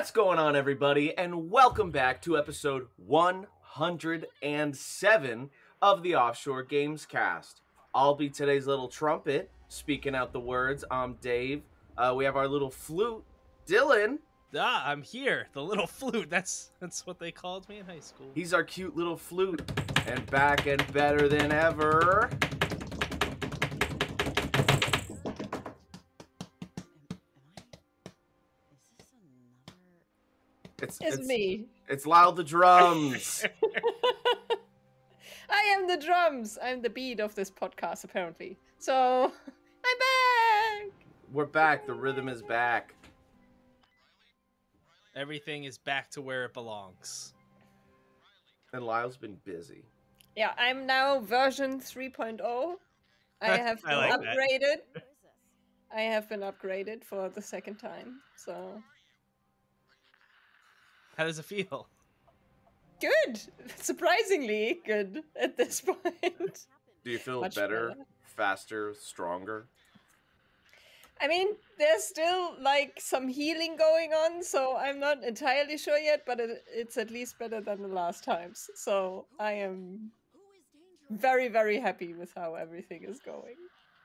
What's going on, everybody, and welcome back to episode 107 of the Offshore Gamescast. I'll be today's little trumpet, speaking out the words. I'm Dave. We have our little flute, Dylan. I'm here. The little flute. That's what they called me in high school. He's our cute little flute, and back and better than ever. It's me. It's Lile the drums. I am the drums. I'm the beat of this podcast, apparently. So, I'm back. We're back. The rhythm is back. Everything is back to where it belongs. And Lyle's been busy. Yeah, I'm now version 3.0. I have been upgraded. I have been upgraded for the second time, so... How does it feel? Good. Surprisingly good at this point. Do you feel better, faster, stronger? I mean, there's still, like, some healing going on, so I'm not entirely sure yet, but it's at least better than the last times. So I am very, very happy with how everything is going.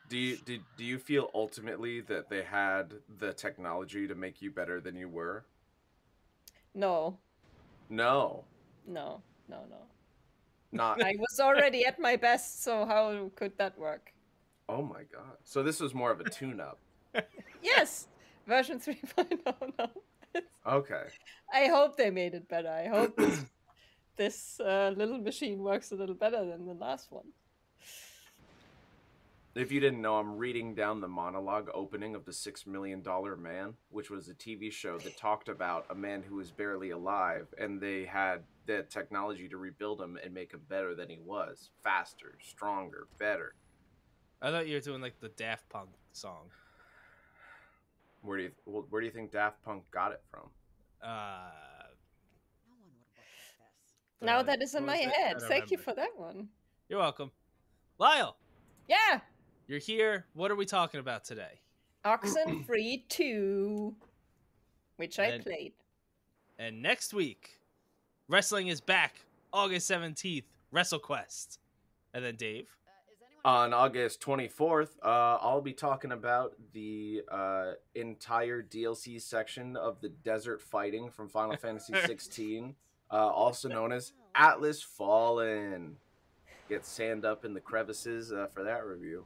Do you feel ultimately that they had the technology to make you better than you were? No. No. No. Not. I was already at my best, so how could that work? Oh my god. So this was more of a tune-up. Yes! Version 3.0, no. Okay. I hope they made it better. I hope this little machine works a little better than the last one. If you didn't know, I'm reading down the monologue opening of The $6 Million Man, which was a TV show that talked about a man who was barely alive, and they had the technology to rebuild him and make him better than he was. Faster, stronger, better. I thought you were doing like the Daft Punk song. Where do you think Daft Punk got it from? Now that is in my head. Thank you for that one. You're welcome. Lyle! Yeah! You're here. What are we talking about today? Oxenfree II, which I played. And next week, wrestling is back. August 17th, WrestleQuest. And then Dave? On August 24th, I'll be talking about the entire DLC section of the Desert Fighting from Final Fantasy 16, also known as Atlas Fallen. Get sand up in the crevices for that review.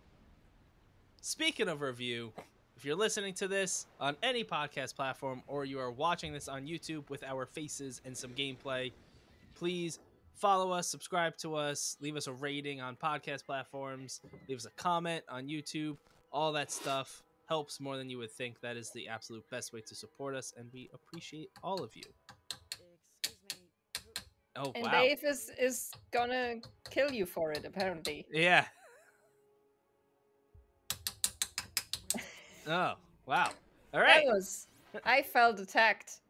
Speaking of review, if you're listening to this on any podcast platform or you are watching this on YouTube with our faces and some gameplay, please follow us, subscribe to us, leave us a rating on podcast platforms, leave us a comment on YouTube. All that stuff helps more than you would think. That is the absolute best way to support us, and we appreciate all of you. Oh, and wow. Dave is gonna kill you for it, apparently. Yeah. Oh, wow. All right. I felt attacked.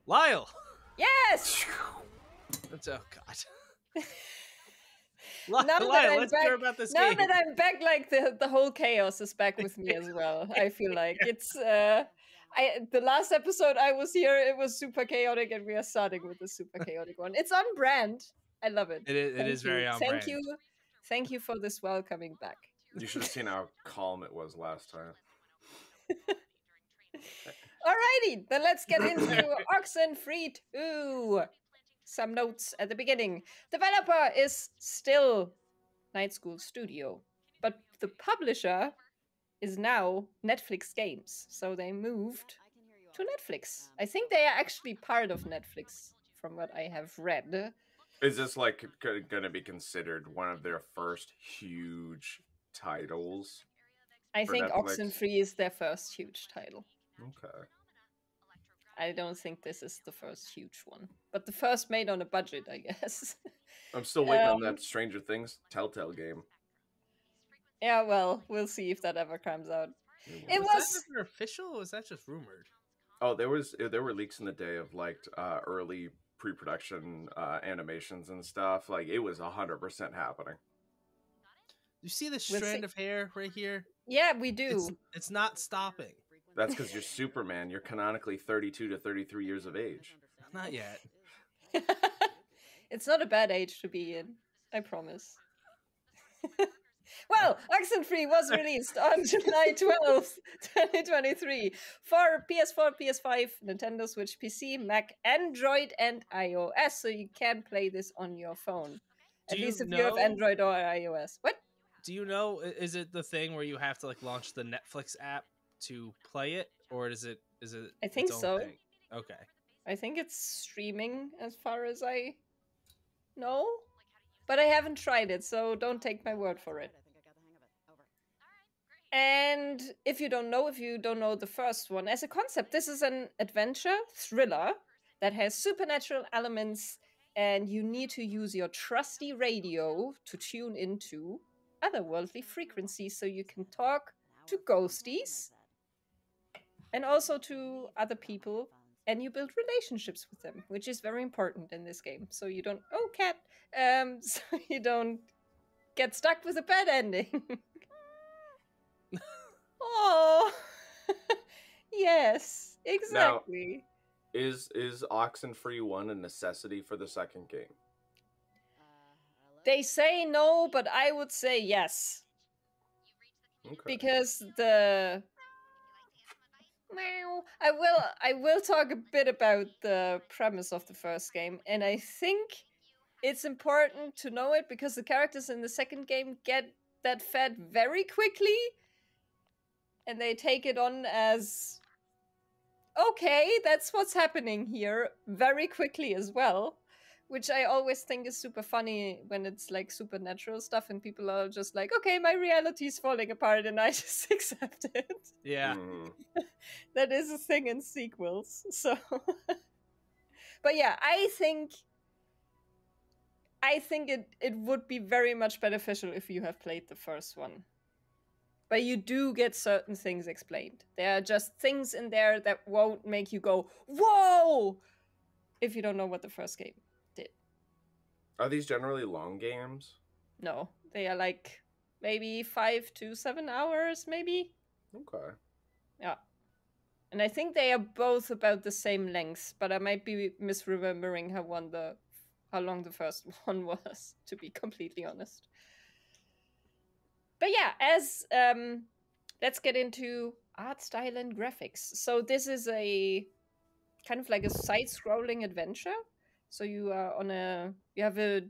Lyle. Yes! Oh, God. Let's hear about this now game. that I'm back, like, the whole chaos is back with me as well. I feel like it's... the last episode I was here, it was super chaotic, and we are starting with the super chaotic one. It's on brand. I love it. It is very on brand. Thank you for this welcoming back. You should have seen how calm it was last time. Alrighty, then let's get into Oxenfree II. Some notes at the beginning. Developer is still Night School Studio, but the publisher is now Netflix Games. So they moved to Netflix. I think they are actually part of Netflix, from what I have read. Is this like going to be considered one of their first huge titles? I think Oxenfree is their first huge title. Okay. I don't think this is the first huge one, but the first made on a budget, I guess. I'm still waiting on that Stranger Things Telltale game. Yeah, well, we'll see if that ever comes out. Was that ever official, or was that just rumored? Oh, there were leaks in the day of like early pre-production animations and stuff. Like it was 100% happening. You see this strand of hair right here? Yeah, we do. It's not stopping. That's because you're Superman. You're canonically 32 to 33 years of age. Not yet. It's not a bad age to be in, I promise. Well, Oxenfree was released on July 12th, 2023 for PS4, PS5, Nintendo Switch, PC, Mac, Android, and iOS, so you can play this on your phone. At least if you have Android or iOS. What? Do you know, is it the thing where you have to like launch the Netflix app to play it, or is it I think its own so. thing? Okay. I think it's streaming as far as I know, but I haven't tried it, so don't take my word for it. And if you don't know the first one, as a concept, this is an adventure thriller that has supernatural elements, and you need to use your trusty radio to tune into otherworldly frequencies so you can talk to ghosties and also to other people, and you build relationships with them, which is very important in this game. So you don't so you don't get stuck with a bad ending. Oh, yes, exactly. Now, is Oxenfree 1 a necessity for the second game? They say no, but I would say yes. Okay. Because I will talk a bit about the premise of the first game, and I think it's important to know it because the characters in the second game get that fed very quickly, and they take it on as okay, that's what's happening here very quickly as well, which I always think is super funny when it's like supernatural stuff and people are just like, okay, my reality is falling apart and I just accept it. Yeah. That is a thing in sequels. So but yeah, I think it would be very much beneficial if you have played the first one. But you do get certain things explained. There are just things in there that won't make you go, whoa, if you don't know what the first game did. Are these generally long games? No, they are like maybe 5 to 7 hours, maybe. Okay. Yeah. And I think they are both about the same length, but I might be misremembering how long the first one was, to be completely honest. But yeah, as let's get into art style and graphics. So this is a kind of like a side-scrolling adventure. So you have a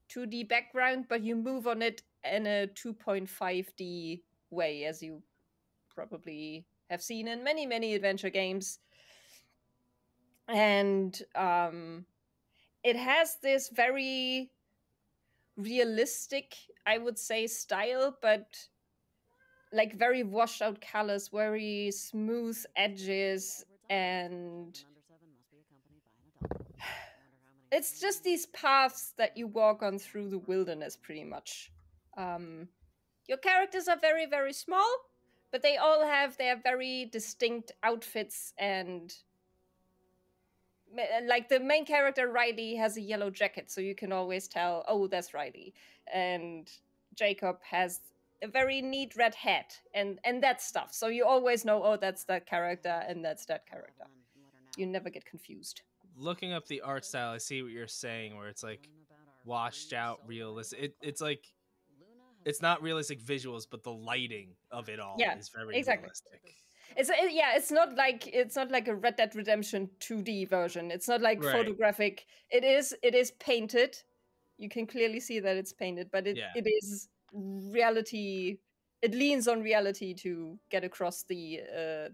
2D background, but you move on it in a 2.5D way, as you probably have seen in many, many adventure games. And it has this very realistic, I would say, style, but like very washed out colors, very smooth edges, and it's just these paths that you walk on through the wilderness pretty much. Your characters are very, very small, but they all have their very distinct outfits, and like the main character Riley has a yellow jacket, so you can always tell, oh, that's Riley. And Jacob has a very neat red hat and that stuff. So you always know, oh, that's that character and that's that character. You never get confused. Looking up the art style, I see what you're saying, where it's like washed out, realistic. It's like it's not realistic visuals, but the lighting of it all is very realistic. It's not like a Red Dead Redemption 2D version. It's not like photographic. It is painted. You can clearly see that it's painted, but it is reality. It leans on reality to get across the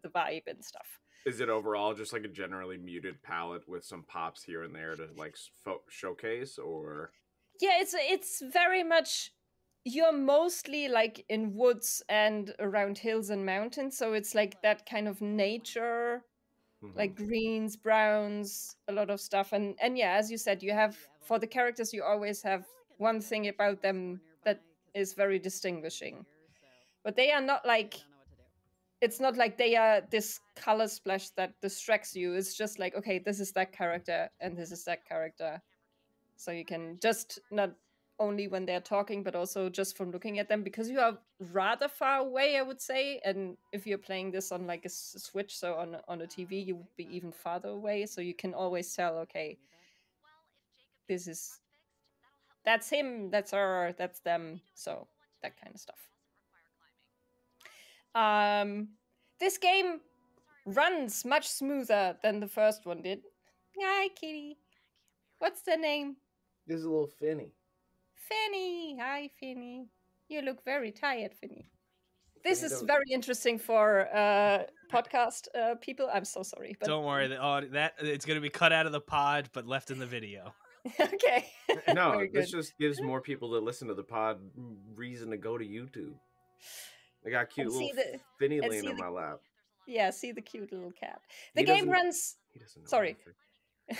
vibe and stuff. Is it overall just like a generally muted palette with some pops here and there to like showcase, or? Yeah, it's very much. You're mostly like in woods and around hills and mountains, so it's like that kind of nature, like greens, browns, a lot of stuff. And yeah, as you said, you have, for the characters, you always have one thing about them that is very distinguishing. But they are not like, it's not like they are this color splash that distracts you. It's just like, okay, this is that character and this is that character. So you can just not only when they're talking, but also just from looking at them, because you are rather far away, I would say. And if you're playing this on like a Switch, so on a TV, you would be even farther away. So you can always tell, okay, that's him, that's her, that's them. So that kind of stuff. This game runs much smoother than the first one did. Hi, kitty. What's the name? This is a little Finny. Finny. Hi, Finny. You look very tired, Finny. This is very interesting for podcast people. I'm so sorry, but don't worry. That it's going to be cut out of the pod, but left in the video. Okay. No, this just gives more people that listen to the pod reason to go to YouTube. I got cute little Finny laying on my lap. Yeah, see the cute little cat. The game runs. He doesn't know. Sorry.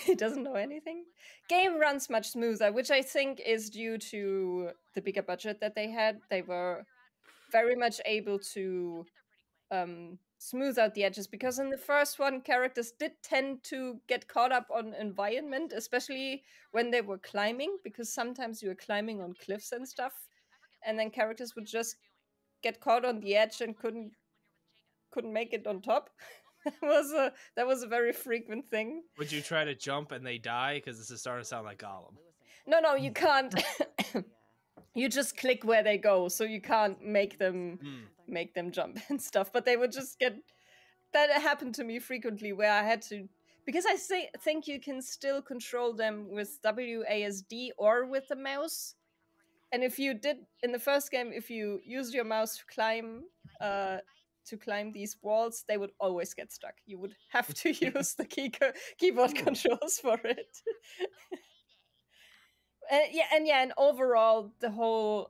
He doesn't know anything. Game runs much smoother, which I think is due to the bigger budget that they had. They were very much able to smooth out the edges, because in the first one, characters did tend to get caught up on environment, especially when they were climbing, because sometimes you were climbing on cliffs and stuff, and then characters would just get caught on the edge and couldn't make it on top. That was a very frequent thing. Would you try to jump and they die? Because this is starting to sound like Gollum. No, you can't. You just click where they go, so you can't make them jump and stuff. But they would just get. That happened to me frequently, where I had to, because I think you can still control them with WASD or with the mouse. And if you did in the first game, if you used your mouse to climb these walls, they would always get stuck. You would have to use the keyboard controls for it. And overall, the whole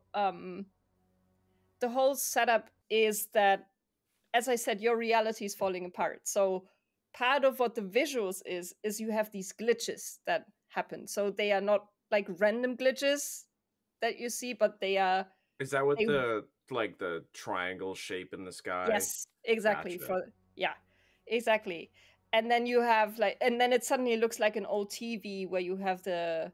setup is that, as I said, your reality is falling apart. So part of what the visuals is you have these glitches that happen. So they are not like random glitches that you see, but they are. Is that what the triangle shape in the sky? Yes, exactly. Gotcha. Exactly. And then you have and then it suddenly looks like an old TV where you have the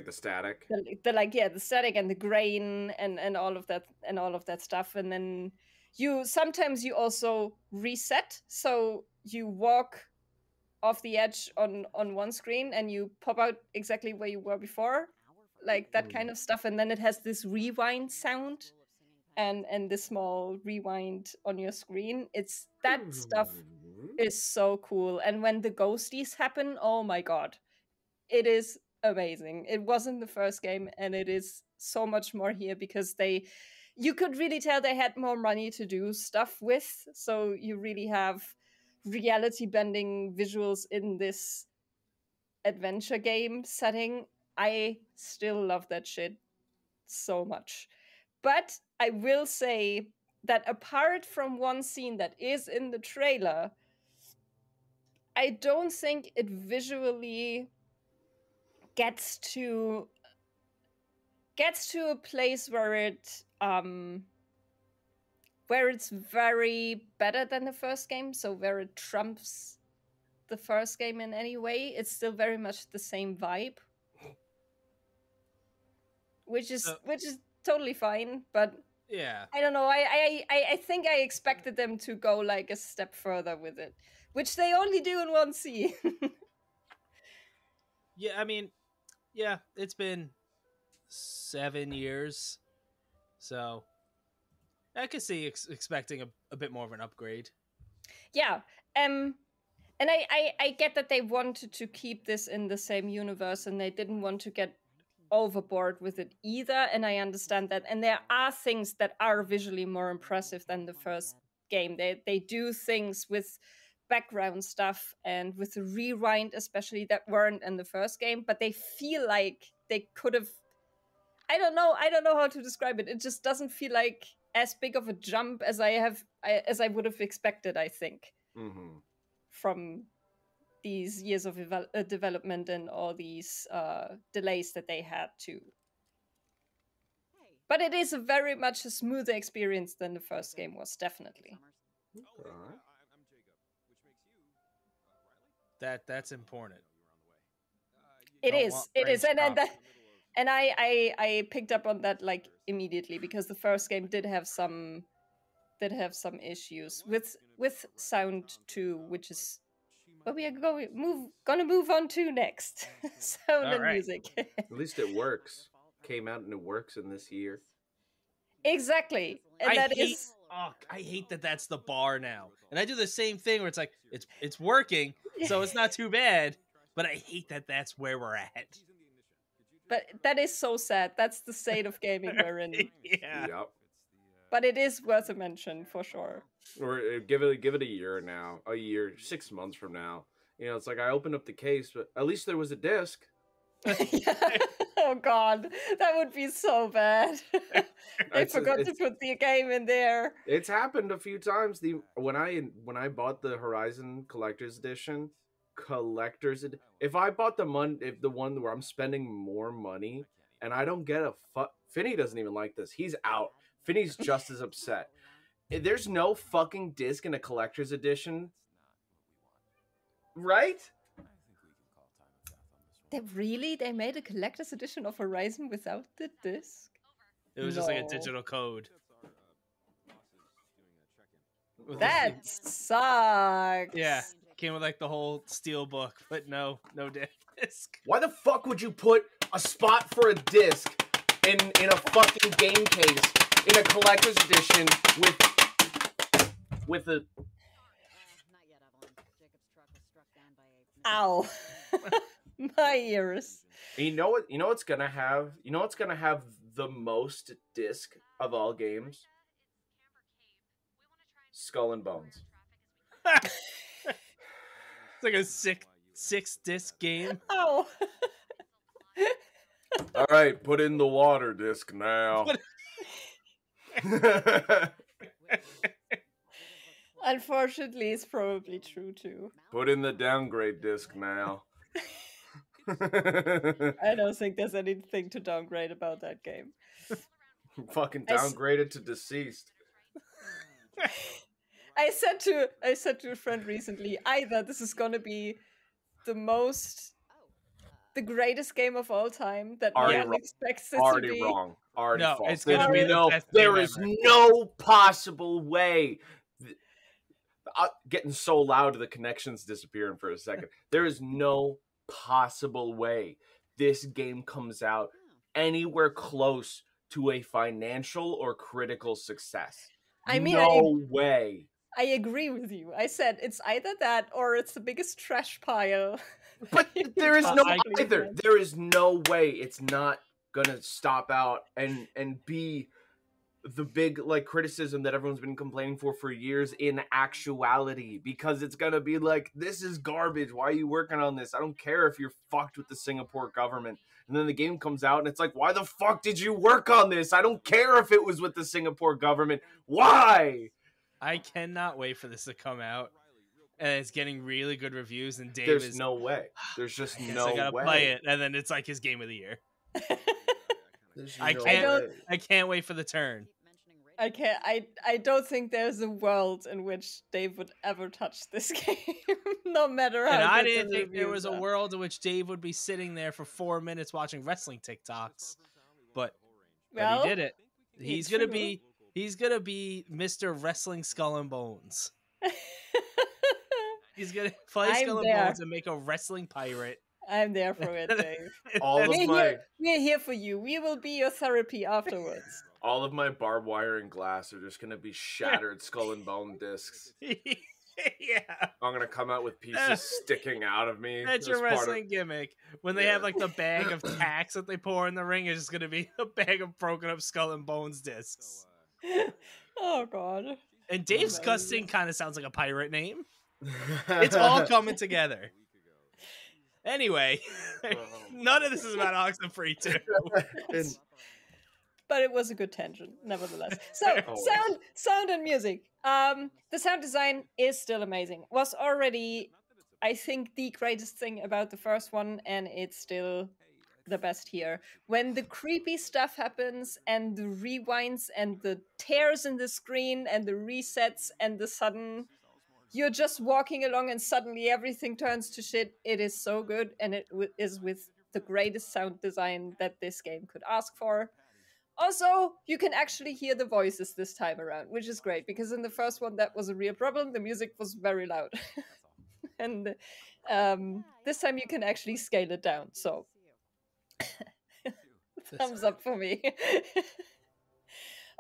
static, the static and the grain and all of that stuff. And then sometimes you also reset, so you walk off the edge on one screen and you pop out exactly where you were before, like that kind of stuff. And then it has this rewind sound and this small rewind on your screen. That stuff is so cool. And when the ghosties happen, oh my god, it is amazing. It wasn't the first game, and it is so much more here, because you could really tell they had more money to do stuff with. So you really have reality bending visuals in this adventure game setting. I still love that shit so much. But I will say that apart from one scene that is in the trailer, I don't think it visually gets to a place where it's very better than the first game, so where it trumps the first game in any way. It's still very much the same vibe, which is totally fine. But yeah, I don't know. I think I expected them to go like a step further with it, which they only do in one scene. Yeah, I mean, yeah, it's been 7 years, so I could see expecting a bit more of an upgrade. Yeah, and I get that they wanted to keep this in the same universe, and they didn't want to get overboard with it either, and I understand that. And there are things that are visually more impressive than the first game. They do things with background stuff and with the rewind especially that weren't in the first game, but they feel like they could have. I don't know how to describe it. It just doesn't feel like as big of a jump as I would have expected, I think, from these years of development and all these delays that they had to. But it is very much a smoother experience than the first game was, definitely. That's important. It is, and And I picked up on that like immediately because the first game did have some issues with sound too, which is what we are gonna move on to next. Sound All and right. music. At least it works. Came out and it works in this year. Exactly. And I hate that that's the bar now. And I do the same thing where it's like it's working, so it's not too bad, but I hate that that's where we're at. But that is so sad. That's the state of gaming we're in. Yeah. Yep. But it is worth a mention for sure. Or give it a year now. A year, 6 months from now. You know, it's like I opened up the case, but at least there was a disc. Oh god, that would be so bad. They forgot to put the game in there. It's happened a few times. When I bought the Horizon Collector's Edition, if I bought the one where I'm spending more money and I don't get Finney doesn't even like this. He's out. Finney's just as upset. There's no fucking disc in a collector's edition, right? They made a collector's edition of Horizon without the disc? It was just like a digital code. That sucks. Yeah. Came with like the whole steel book, but no disc. Why the fuck would you put a spot for a disc in a fucking game case in a collector's edition with a... Ow. My ears. And you know what's gonna have the most disc of all games? Skull and Bones. It's like a six disc game. Oh. All right, put in the water disc now. Unfortunately, it's probably true too. Put in the downgrade disc now. I don't think there's anything to downgrade about that game. Fucking downgraded to deceased. I said to a friend recently, either this is gonna be the greatest game of all time that no one expects it to be. Wrong. Already no, false. it's gonna be the best there game is ever. no possible way. Getting so loud, the connection's disappearing for a second. There is no possible way this game comes out anywhere close to a financial or critical success. I mean, no way. I agree with you. I said it's either that or it's the biggest trash pile. But there is no either. There is no way it's not gonna stop out and be the big like criticism that everyone's been complaining for years in actuality, because it's gonna be like, this is garbage, why are you working on this? I don't care if you're fucked with the Singapore government. And then the game comes out and it's like, why the fuck did you work on this? I don't care if it was with the Singapore government. Why? I cannot wait for this to come out. And it's getting really good reviews, and Dave There's no way. There's just no way. I gotta play it, and then it's like his game of the year. I can't wait for the turn. I don't think there's a world in which Dave would ever touch this game, no matter how. And I good didn't the think there reviews was a are. world in which Dave would be sitting there for 4 minutes watching wrestling TikToks, but Well, he did it. He's gonna true. be Mr. Wrestling Skull and Bones. He's gonna play I'm Skull and there. Bones and make a wrestling pirate. I'm there for it, Dave. All We're here for you. We will be your therapy afterwards. of my barbed wire and glass are just gonna be shattered Skull and Bone discs. Yeah. I'm gonna come out with pieces sticking out of me. That's your wrestling gimmick. When they have like the bag of tacks that they pour in the ring, it's just gonna be a bag of broken up Skull and Bones discs. Oh god. And Dave's Gusting kind of sounds like a pirate name. It's all coming together. Anyway, none of this is about Oxenfree II. But it was a good tangent, nevertheless. So, Always. sound and music. The sound design is still amazing. Was already, I think, the greatest thing about the first one, and it's still the best here. When the creepy stuff happens, and the rewinds, and the tears in the screen, and the resets, and the sudden, you're just walking along, and suddenly everything turns to shit. It is so good, and it is with the greatest sound design that this game could ask for. Also, you can actually hear the voices this time around, which is great, because in the first one that was a real problem. The music was very loud. And this time you can actually scale it down, so thumbs up for me.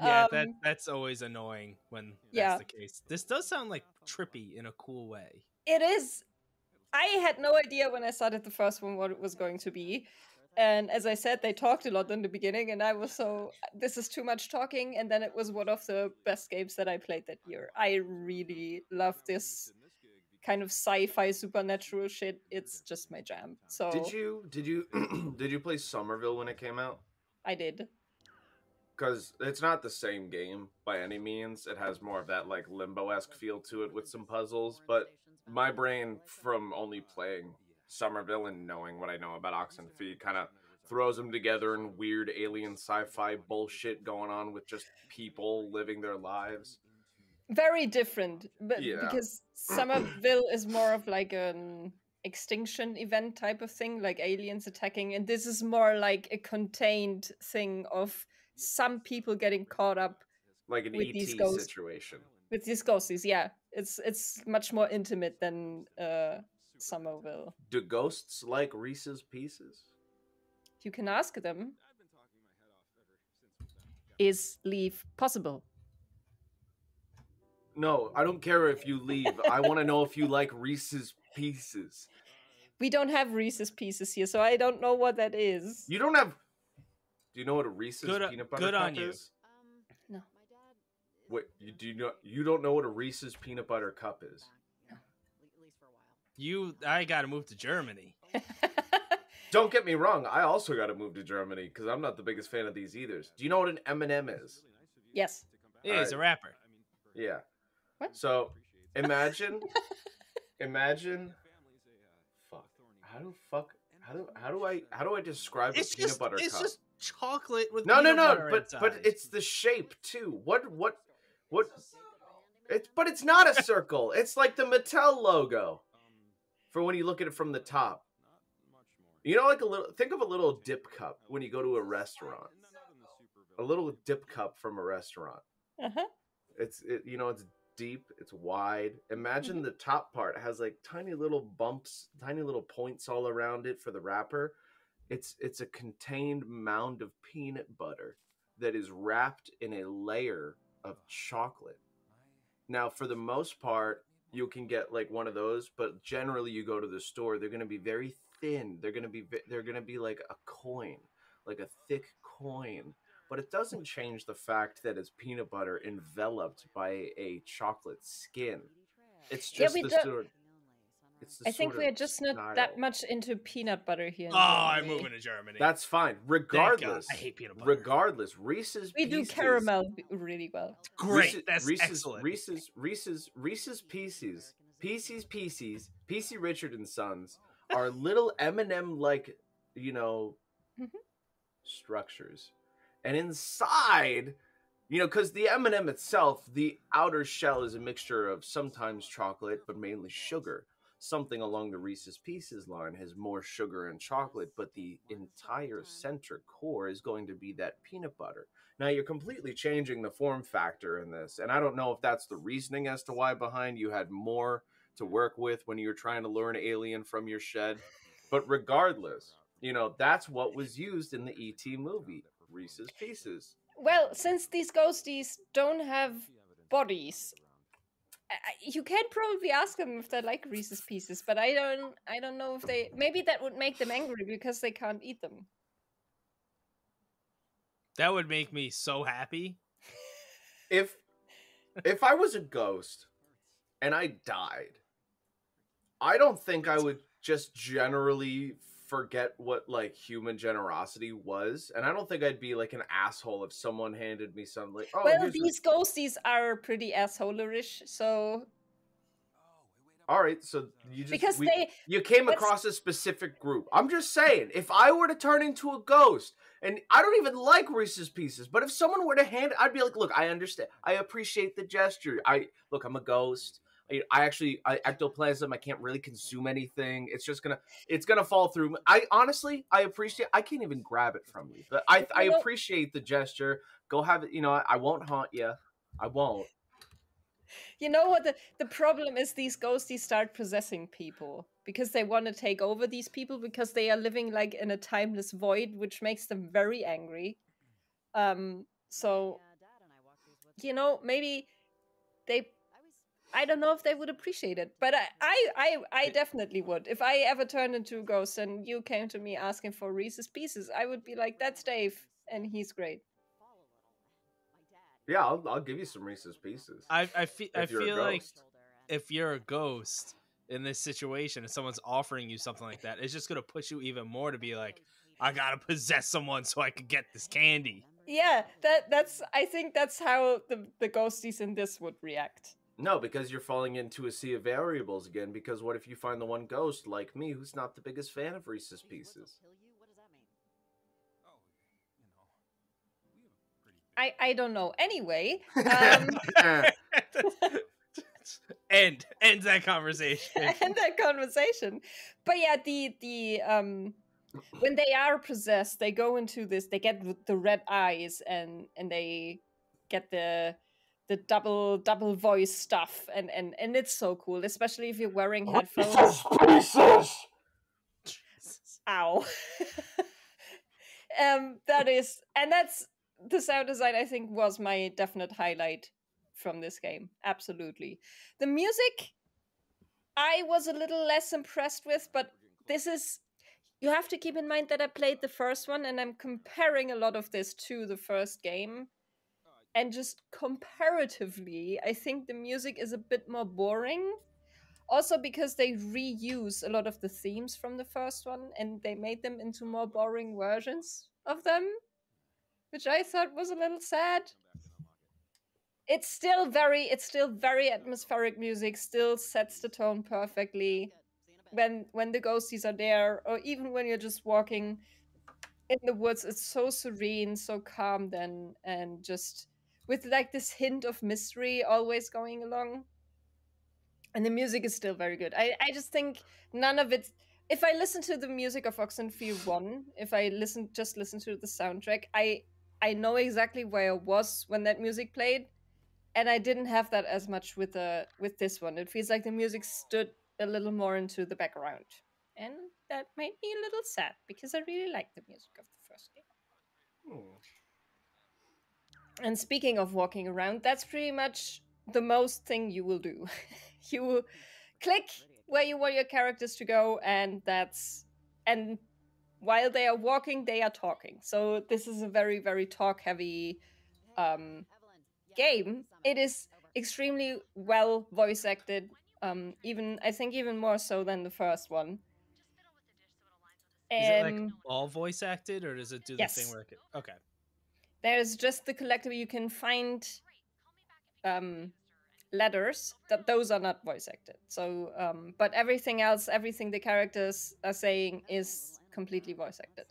Yeah, that's always annoying when Yeah. that's the case. This does sound like trippy in a cool way. It is. I had no idea when I started the first one what it was going to be. And as I said, they talked a lot in the beginning, and I was so, this is too much talking. And then it was one of the best games that I played that year. I really love this kind of sci-fi supernatural shit. It's just my jam. So Did you play Somerville when it came out? I did. Because it's not the same game by any means. It has more of that like Limbo-esque feel to it with some puzzles. But my brain, from only playing Somerville and knowing what I know about Oxenfree, kind of throws them together in weird alien sci-fi bullshit going on with just people living their lives. Very different, but Yeah. because Somerville is more of like an extinction event type of thing, like aliens attacking, and this is more like a contained thing of some people getting caught up Like an with ET these ghosts. situation. With these ghosties. Yeah, it's much more intimate than Somerville. Do ghosts like Reese's Pieces? You can ask them. Is leave possible? No, I don't care if you leave. I want to know if you like Reese's Pieces. We don't have Reese's Pieces here, so I don't know what that is. You don't have... Do you know what a Reese's Good- peanut butter good cup on you. is? No. Wait, you don't know what a Reese's peanut butter cup is? I gotta move to Germany. Don't get me wrong, I also got to move to Germany because I'm not the biggest fan of these either. Do you know what an M&M is? Yes. Yeah, he's a rapper. Yeah. What? So, imagine, fuck, how do I describe a peanut butter cup? It's just chocolate with No, peanut butter but inside. it's the shape too. What? But it's not a circle. It's like the Mattel logo. For when you look at it from the top. You know, like think of a little dip cup when you go to a restaurant. A little dip cup from a restaurant. Uh-huh. It's deep, it's wide. Imagine the top part has like tiny little bumps, tiny little points all around it for the wrapper. It's a contained mound of peanut butter that is wrapped in a layer of chocolate. Now, for the most part, you can get like one of those, but generally you go to the store, they're going to be very thin. They're going to be like a coin, like a thick coin. But it doesn't change the fact that it's peanut butter enveloped by a chocolate skin. It's just I think we're just not that much into peanut butter here in I'm Germany. moving to Germany. That's fine. Regardless, I hate peanut butter. Regardless, Reese's We do Pieces, caramel really well. Great, that's excellent. Reese's Pieces, PC Richard and Sons are little M&M like, structures. And inside, because the M&M itself, the outer shell is a mixture of sometimes chocolate, but mainly sugar. Something along the Reese's Pieces line has more sugar and chocolate, but the entire center core is going to be that peanut butter. Now, you're completely changing the form factor in this, and I don't know if that's the reasoning as to why behind you had more to work with when you were trying to learn Alien from your shed. But regardless, that's what was used in the E.T. movie. Reese's Pieces. Well, since these ghosties don't have bodies, you can probably ask them if they like Reese's Pieces, but I don't know if they. Maybe that would make them angry because they can't eat them. That would make me so happy. If I was a ghost and I died, I don't think I would just generally forget what like human generosity was, and I don't think I'd be like an asshole if someone handed me some like, oh, well, these ghosties are pretty assholerish, so all right, so you came that's... across a specific group. I'm just saying, if I were to turn into a ghost, and I don't even like Reese's Pieces, but if someone were to hand, I'd be like, look, I understand, I appreciate the gesture. I'm a ghost. I ectoplasm. I can't really consume anything. It's gonna fall through. I honestly, I appreciate. I can't even grab it from you, but I You know, appreciate the gesture. Go have it. I won't haunt you. I won't. you know what the problem is? These ghosties start possessing people because they want to take over these people because they are living like in a timeless void, which makes them very angry. So maybe they. I don't know if they would appreciate it, but I definitely would. If I ever turned into a ghost and you came to me asking for Reese's Pieces, I would be like, "That's Dave, and he's great." Yeah, I'll give you some Reese's Pieces. I if you're a feel like ghost. if you're a ghost in this situation and someone's offering you something like that, it's just gonna push you even more to be like, I gotta possess someone so I could get this candy. Yeah, that's. I think that's how the ghosties in this would react. No, because you're falling into a sea of variables again. Because what if you find the one ghost like me who's not the biggest fan of Reese's Pieces? I don't know. Anyway, End that conversation. end that conversation. But yeah, the when they are possessed, they go into this. They get the red eyes, and they get the double voice stuff, and it's so cool, especially if you're wearing headphones. Pieces. Ow. That's the sound design. I think was my definite highlight from this game. Absolutely. The music I was a little less impressed with, but this is, you have to keep in mind that I played the first one and I'm comparing a lot of this to the first game. And just comparatively, I think the music is a bit more boring. Also because they reuse a lot of the themes from the first one and they made them into more boring versions of them, which I thought was a little sad. It's still very atmospheric music, still sets the tone perfectly. When the ghosties are there, or even when you're just walking in the woods, it's so serene, so calm then, and just with like this hint of mystery always going along. And the music is still very good. I just think none of it. If I listen to the music of Oxenfree 1, if I listen to the soundtrack, I know exactly where I was when that music played, and I didn't have that as much with this one. It feels like the music stood a little more into the background, and that made me a little sad because I really liked the music of the first game. And speaking of walking around, that's pretty much the most thing you will do. You click where you want your characters to go, and while they are walking, they are talking. So this is a very, very talk heavy game. It is extremely well voice acted. I think even more so than the first one. Is it like all voice acted, or does it do the Yes. thing where okay? There's just the collectible. You can find letters that those are not voice acted. So, but everything else, everything the characters are saying is completely voice acted.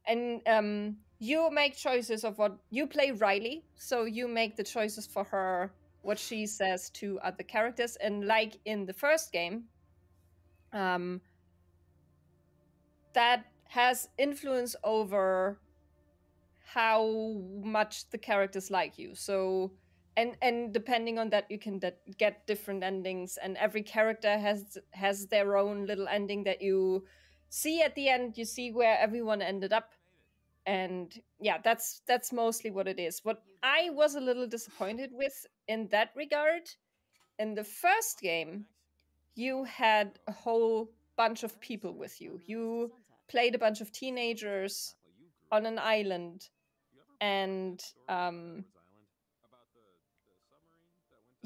And you make choices of what you play Riley, so you make the choices for her, what she says to other characters, and like in the first game, that has influence over how much the characters like you. So and depending on that, you can get different endings, and every character has their own little ending that you see at the end. You see where everyone ended up, and yeah, that's mostly what it is. What I was a little disappointed with in that regard, in the first game, you had a whole bunch of people with you. You played a bunch of teenagers on an island, and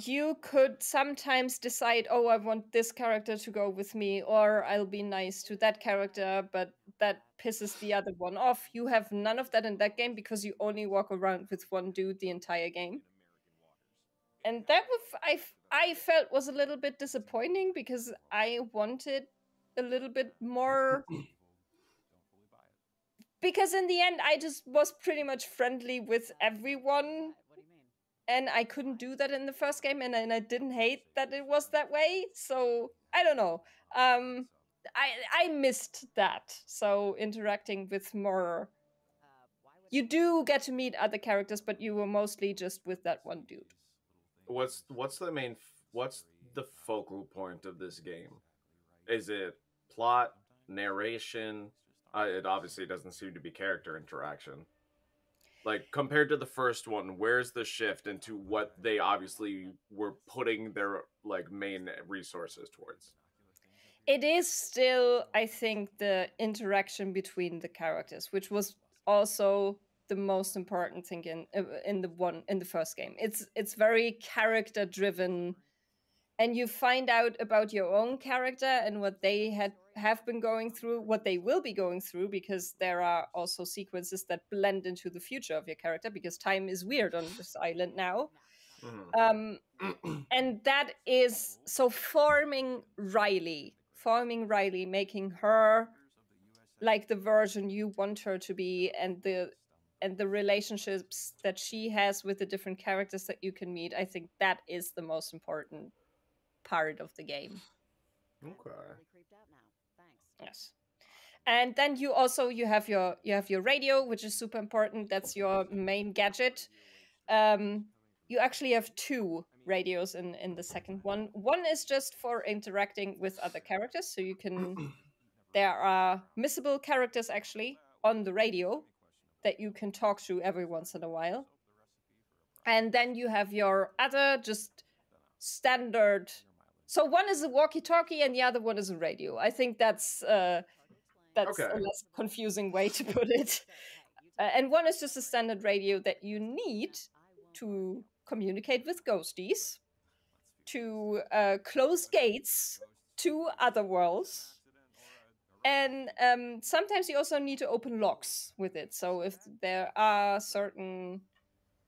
you could sometimes decide, oh, I want this character to go with me, or I'll be nice to that character, but that pisses the other one off. You have none of that in that game because you only walk around with one dude the entire game. And that I felt was a little bit disappointing because I wanted a little bit more. Because in the end, I just was pretty much friendly with everyone. and I couldn't do that in the first game, and I didn't hate that it was that way. So I don't know. I missed that. So interacting with more, you do get to meet other characters, but you were mostly just with that one dude. What's the focal point of this game? Is it plot, narration? It obviously doesn't seem to be character interaction. Like, compared to the first one, where's the shift into what they obviously were putting their like main resources towards? It is still, I think, the interaction between the characters, which was also the most important thing in the first game. It's very character driven, and you find out about your own character and what they have been going through, what they will be going through, because there are also sequences that blend into the future of your character, because time is weird on this island now. And that is so forming Riley, making her like the version you want her to be, and the relationships that she has with the different characters that you can meet. I think that is the most important part of the game. Okay. Yes. And then you have your radio, which is super important. That's your main gadget. You actually have two radios in the second one. One is just for interacting with other characters, so you can there are missable characters actually on the radio that you can talk to every once in a while. And then you have your other just standard. So one is a walkie-talkie and the other one is a radio. I think that's okay. A less confusing way to put it. And one is just a standard radio that you need to communicate with ghosties, to close gates to other worlds. And sometimes you also need to open locks with it. So if there are certain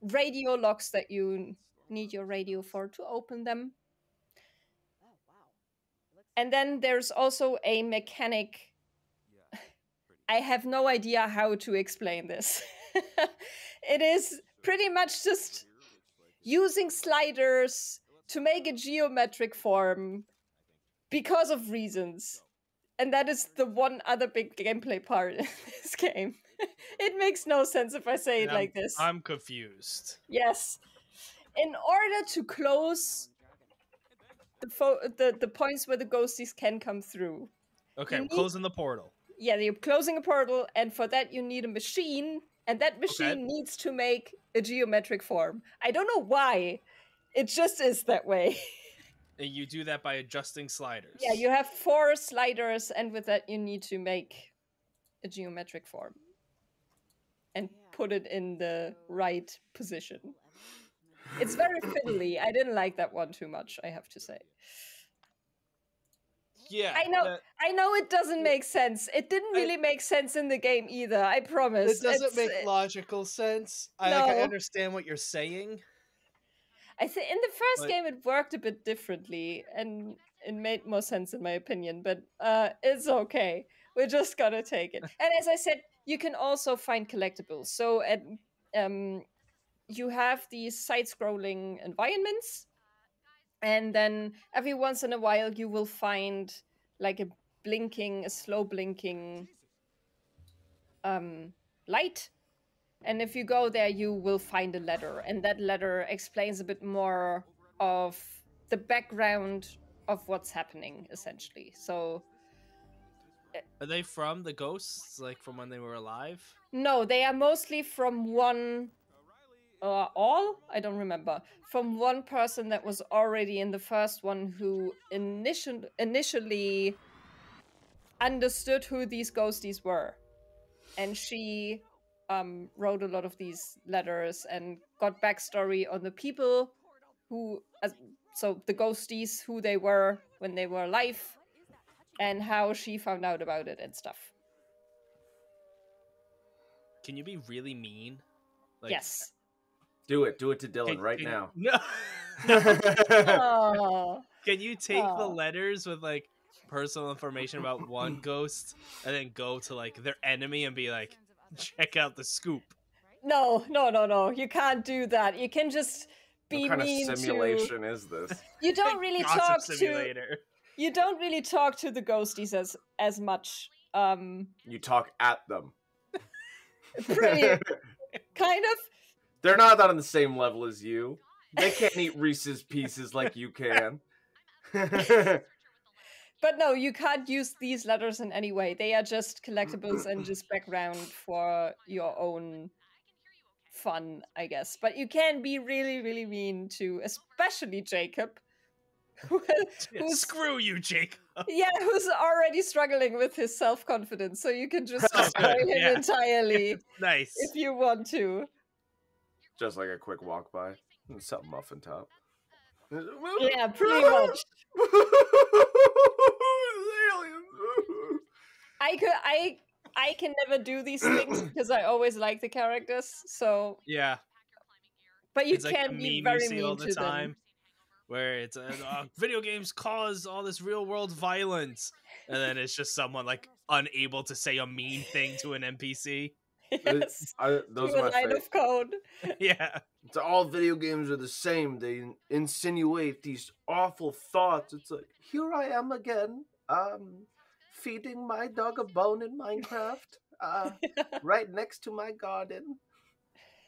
radio locks that you need your radio for to open them. And then there's also a mechanic. I have no idea how to explain this. It is pretty much just using sliders to make a geometric form because of reasons. And that is the one other big gameplay part in this game. It makes no sense if I say it like this. I'm confused. Yes. In order to close the points where the ghosties can come through. Okay, closing the portal. Yeah, you're closing a portal, and for that you need a machine, and that machine needs to make a geometric form. I don't know why. It just is that way. And you do that by adjusting sliders. Yeah, you have 4 sliders, and with that you need to make a geometric form. And put it in the right position. It's very fiddly. I didn't like that one too much, I have to say. Yeah. I know it doesn't make sense. It didn't really make sense in the game either, I promise. It doesn't make logical sense. No. I understand what you're saying. I think in the first game it worked a bit differently, and it made more sense in my opinion, but it's okay. We're just gonna take it. And as I said, you can also find collectibles. So you have these side-scrolling environments, and then every once in a while you will find like a slow blinking light. And if you go there, you will find a letter, and that letter explains a bit more of the background of what's happening, essentially. So, are they from the ghosts, like from when they were alive? No, they are mostly from one, I don't remember, from one person that was already in the first one who initially understood who these ghosties were, and she wrote a lot of these letters and got backstory on the people who, so the ghosties, who they were when they were alive, and how she found out about it and stuff. Can you be really mean? Like, yes. Do it to Dylan right now. No. Oh. Can you take the letters with like personal information about one ghost and then go to like their enemy and be like, check out the scoop? No. You can't do that. You can just be What kind of mean to. simulation is this? You don't really Gossip talk simulator. to. You don't really talk to the ghosties as much. You talk at them. Pretty kind of. They're not on the same level as you. They can't eat Reese's Pieces like you can. But no, you can't use these letters in any way. They are just collectibles and just background for your own fun, I guess. But you can be really, really mean to, especially Jacob, who's Screw you, Jacob. who's already struggling with his self-confidence. So you can just Oh, destroy good. him Yeah. entirely Nice. if you want to. Just like a quick walk by. Something muffin top. Yeah, pretty much. I can never do these things because I always like the characters. So Yeah. but you It's like can the be meme very you see all mean the to time, them. where it's video games cause all this real world violence, and then it's just someone like unable to say a mean thing to an NPC. Yes, Those to are a my line favorite. of code. Yeah. It's all video games are the same. They insinuate these awful thoughts. It's like, here I am again, feeding my dog a bone in Minecraft, right next to my garden.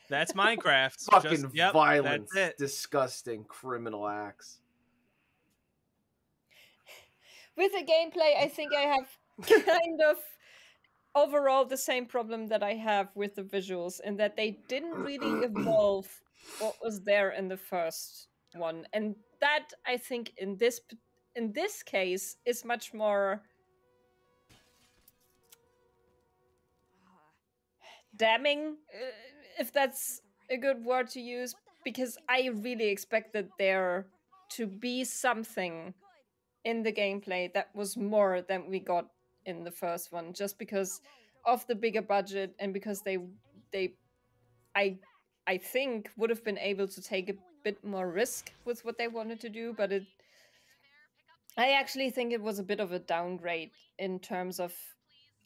That's Minecraft. Fucking Yep, violence, that's it. disgusting criminal acts. With the gameplay, I think I have kind of overall the same problem that I have with the visuals, in that they didn't really evolve what was there in the first one, and that I think in this case is much more damning, if that's a good word to use, because I really expected there to be something in the gameplay that was more than we got in the first one, just because of the bigger budget and because they I think would have been able to take a bit more risk with what they wanted to do, but I actually think it was a bit of a downgrade in terms of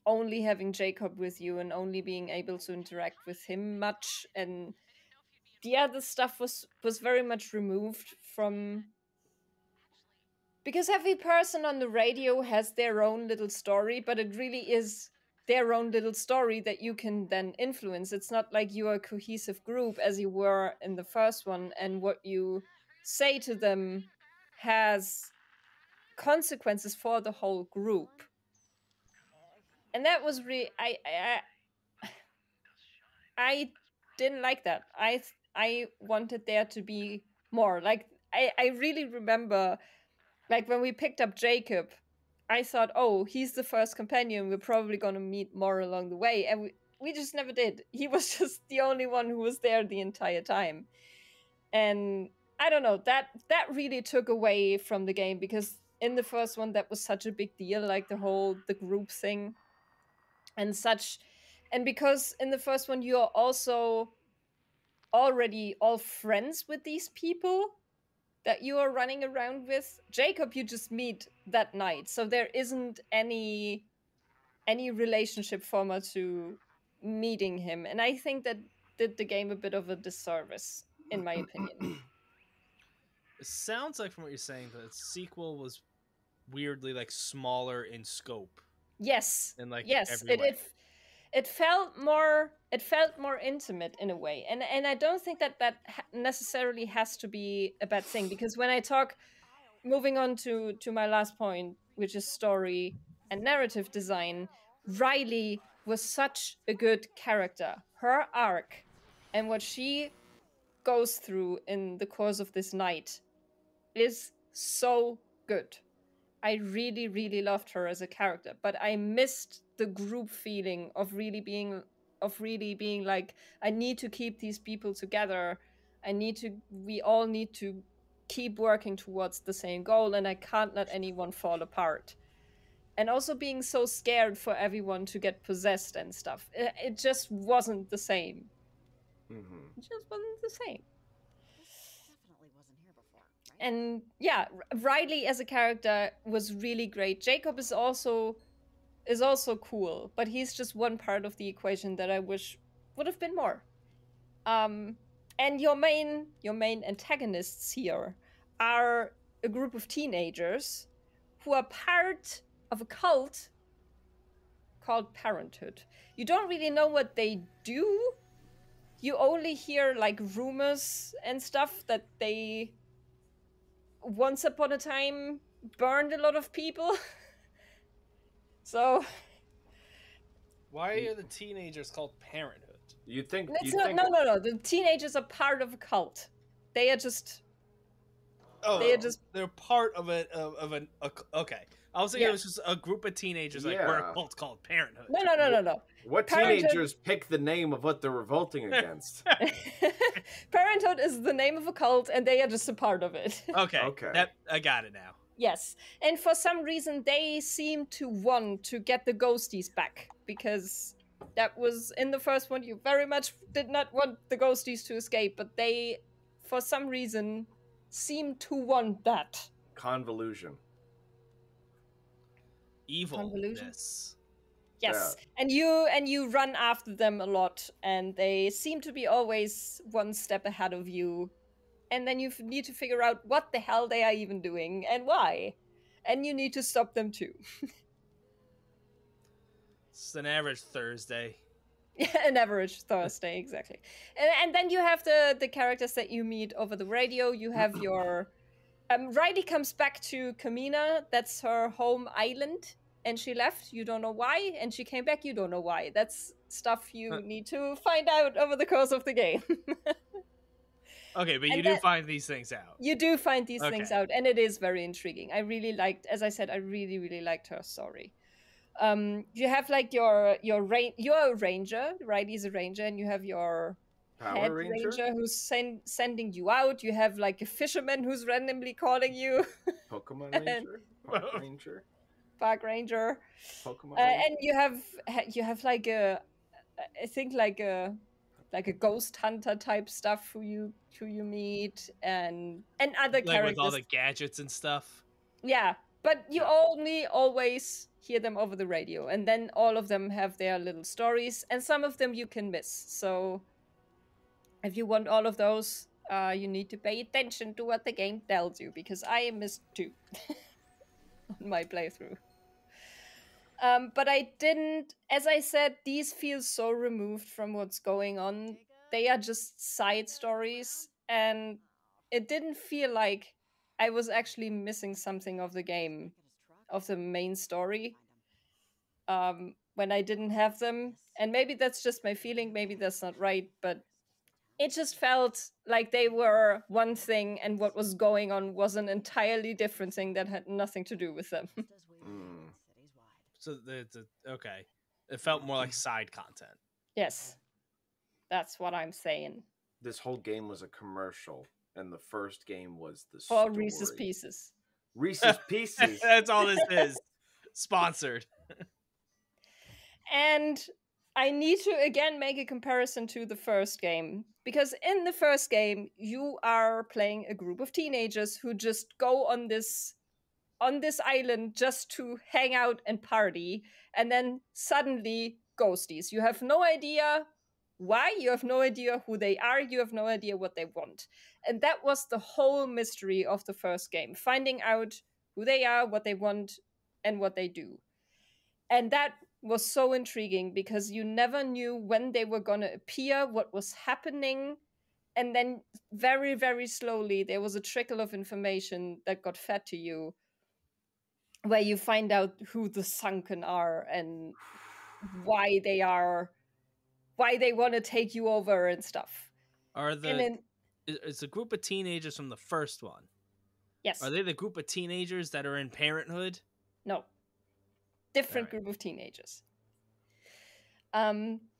only having Jacob with you and only being able to interact with him much, and the other stuff was very much removed from, because every person on the radio has their own little story, but it really is their own little story that you can then influence. It's not like you are a cohesive group as you were in the first one, and what you say to them has consequences for the whole group. And that was really I didn't like that. I wanted there to be more. Like I really remember, like when we picked up Jacob, I thought, oh, he's the first companion. We're probably going to meet more along the way. And we just never did. He was just the only one who was there the entire time. And I don't know, that really took away from the game, because in the first one, that was such a big deal, like the group thing and such. And because in the first one, you're also already all friends with these people that you are running around with. Jacob, you just meet that night, so there isn't any relationship former to meeting him, and I think that did the game a bit of a disservice, in my opinion. It sounds like from what you're saying that the sequel was weirdly like smaller in scope. Yes, In like yes, every way. it felt more intimate in a way, and I don't think that necessarily has to be a bad thing, because when I talk, moving on to my last point, which is story and narrative design, Riley was such a good character. Her arc and what she goes through in the course of this night is so good. I really, really loved her as a character, but I missed the group feeling of really being like, I need to keep these people together. We all need to keep working towards the same goal, and I can't let anyone fall apart. And also being so scared for everyone to get possessed and stuff. It just wasn't the same. Mm-hmm. It just wasn't the same. And yeah, Riley as a character was really great. Jacob is also cool, but he's just one part of the equation that I wish would have been more. And your main antagonists here are a group of teenagers who are part of a cult called Parenthood. You don't really know what they do. You only hear like rumors and stuff that they once upon a time burned a lot of people. So Why are the teenagers called Parenthood? You think? no. The teenagers are part of a cult. They are just. Oh, they're part of an okay. I was thinking it was just a group of teenagers like we're a cult called Parenthood. No. What teenagers pick the name of what they're revolting against? Parenthood is the name of a cult, and they are just a part of it. Okay. I got it now. Yes, and for some reason they seem to want to get the ghosties back, because that was in the first one. You very much did not want the ghosties to escape, but they, for some reason, seem to want that. Convolution. Evilness. Yes, and you run after them a lot, and they seem to be always one step ahead of you. And then you need to figure out what the hell they are even doing and why. And you need to stop them too. It's an average Thursday. An average Thursday, exactly. And then you have the characters that you meet over the radio. You have your... Riley comes back to Kamina. That's her home island. And she left. You don't know why. And she came back. You don't know why. That's stuff you need to find out over the course of the game. Okay, but you do find these things out. You do find these things out, and it is very intriguing. I really liked, as I said, I really, really liked her story. You have like you're a ranger, Riley's a ranger, and you have your head ranger who's sending you out. You have like a fisherman who's randomly calling you. Pokemon ranger, park ranger, Pokemon ranger. And you have like a, I think like a ghost hunter type stuff who you meet, and other characters with all the gadgets and stuff. Yeah, but you only always hear them over the radio, and then all of them have their little stories, and some of them you can miss. So if you want all of those, you need to pay attention to what the game tells you, because I missed 2 on my playthrough. But I didn't, as I said, these feel so removed from what's going on. They are just side stories, and it didn't feel like I was actually missing something of the game, of the main story, when I didn't have them. And maybe that's just my feeling, maybe that's not right, but it just felt like they were one thing, and what was going on was an entirely different thing that had nothing to do with them. So okay, it felt more like side content. Yes, that's what I'm saying. This whole game was a commercial, and the first game was the for story. Reese's Pieces. Reese's Pieces. That's all this is. Sponsored. And I need to again make a comparison to the first game, because in the first game you are playing a group of teenagers who just go on this island just to hang out and party, and then suddenly ghosties. You have no idea why, you have no idea who they are, you have no idea what they want. And that was the whole mystery of the first game, finding out who they are, what they want, and what they do. And that was so intriguing, because you never knew when they were going to appear, what was happening. And then very, very slowly, there was a trickle of information that got fed to you, where you find out who the Sunken are and why they want to take you over and stuff. It's a group of teenagers from the first one. Yes. Are they the group of teenagers that are in Parenthood? No. Different group of teenagers.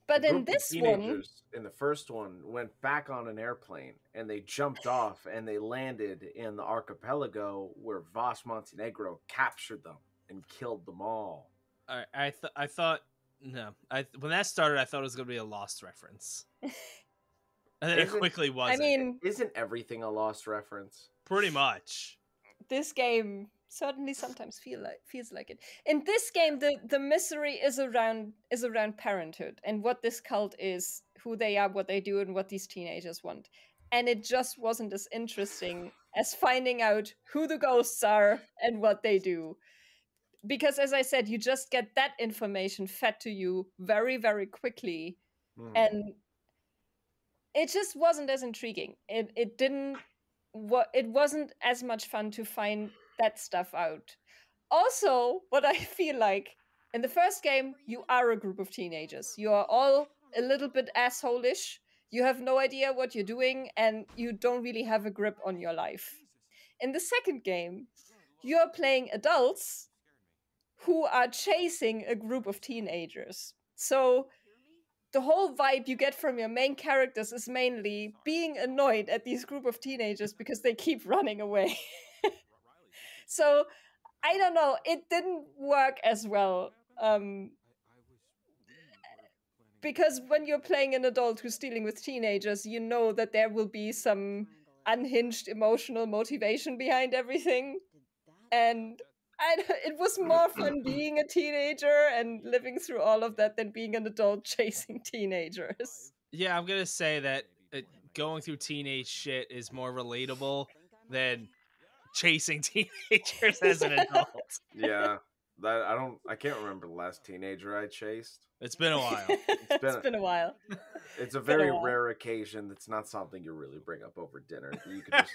But in this one, in the first one, went back on an airplane, and they jumped off, and they landed in the archipelago where Voss Montenegro captured them and killed them all. I thought when that started, I thought it was going to be a Lost reference. And then it quickly wasn't. I mean, isn't everything a Lost reference? Pretty much. This game certainly sometimes feels like it. In this game, the misery is around parenthood and what this cult is, who they are, what they do, and what these teenagers want. And it just wasn't as interesting as finding out who the ghosts are and what they do. Because as I said, you just get that information fed to you very, very quickly. And it just wasn't as intriguing. It wasn't as much fun to find that stuff out. Also, what I feel like in the first game, you are a group of teenagers. You are all a little bit asshole-ish. You have no idea what you're doing, and you don't really have a grip on your life. In the second game, you're playing adults who are chasing a group of teenagers. So the whole vibe you get from your main characters is mainly being annoyed at these group of teenagers because they keep running away. So I don't know, it didn't work as well. Because when you're playing an adult who's dealing with teenagers, you know that there will be some unhinged emotional motivation behind everything. And it was more fun being a teenager and living through all of that than being an adult chasing teenagers. Yeah, I'm gonna say that going through teenage shit is more relatable than chasing teenagers as an adult. Yeah, I can't remember the last teenager I chased. It's been a while. It's been a while. It's a very rare occasion. It's not something you really bring up over dinner. You could just,